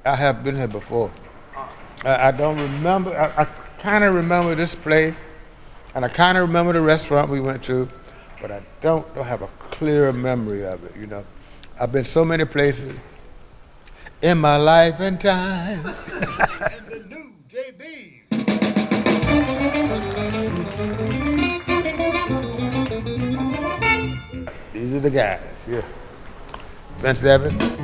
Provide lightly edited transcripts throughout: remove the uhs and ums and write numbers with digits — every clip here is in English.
I have been here before. I don't remember. I kind of remember this place, and I kind of remember the restaurant we went to, but I don't have a clear memory of it. You know, I've been so many places in my life and time. And the new JB. These are the guys. Yeah, Vince Evans.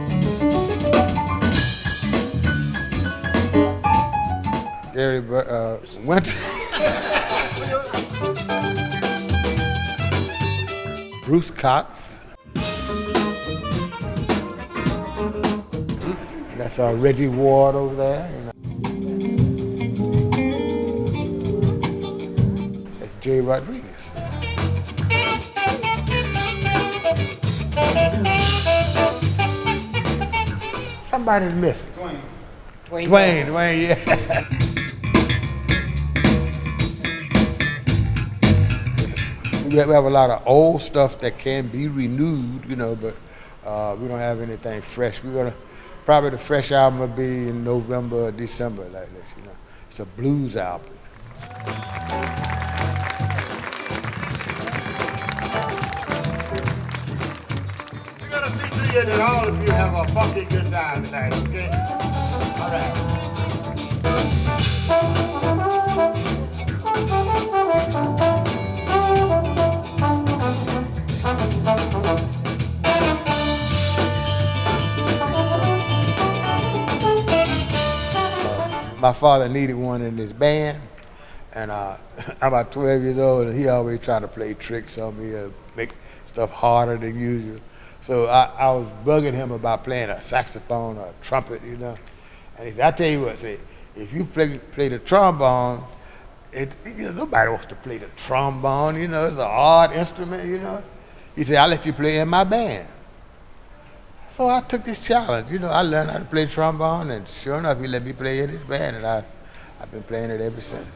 Gary Winter. Bruce Cox. That's Reggie Ward over there. You know. That's Jay Rodriguez. Somebody's missing. Dwayne, yeah. We have a lot of old stuff that can be renewed, you know, but we don't have anything fresh. We're gonna probably the fresh album will be in November or December like this, you know. It's a blues album. We're gonna see to you that all of you have a fucking good time tonight, okay? All right. My father needed one in his band, and I'm about 12 years old, and he always tried to play tricks on me and make stuff harder than usual. So I was bugging him about playing a saxophone or a trumpet, you know. And he said, I tell you what, say, if you play the trombone, nobody wants to play the trombone, you know, it's an odd instrument, you know. He said, I'll let you play in my band. So I took this challenge, you know, I learned how to play trombone, and sure enough, he let me play in his band, and I've been playing it ever since.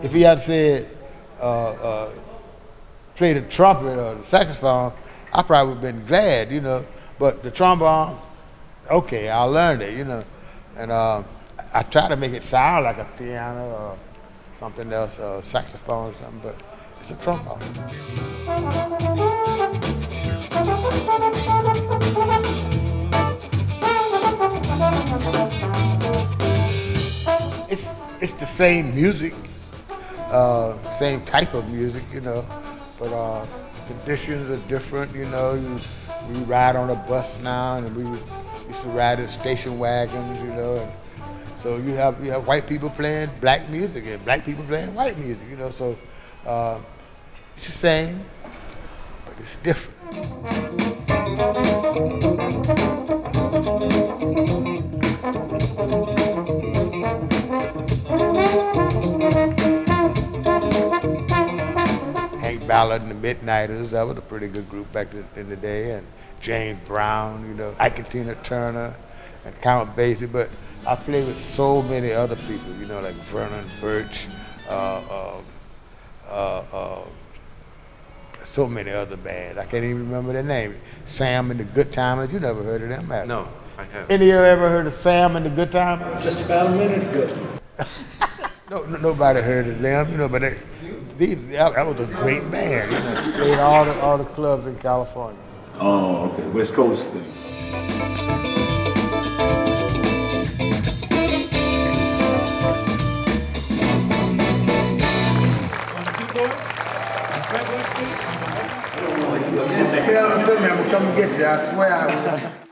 If he had said, play the trumpet or the saxophone, I probably would have been glad, you know, but the trombone, okay, I learned it, you know, and I try to make it sound like a piano or something else, or saxophone or something, but it's a trombone. It's the same music, same type of music, you know, but conditions are different, you know. We ride on a bus now, and we used to ride in station wagons, you know. And so you have white people playing black music and black people playing white music, you know. So it's the same, but it's different. Hank Ballard and the Midnighters, that was a pretty good group back in the day, and James Brown, you know, Ike and Tina Turner, and Count Basie, but I played with so many other people, you know, like Vernon Birch, so many other bands. I can't even remember their name. Sam and the Good Timers, you never heard of them, have you? No, I haven't. Any of you ever heard of Sam and the Good Timers? Just about a minute ago. Nobody heard of them, you know, but that was a great band, you know. Played all the clubs in California. Oh, okay. West Coast thing. I'm gonna come and get you, I swear I will.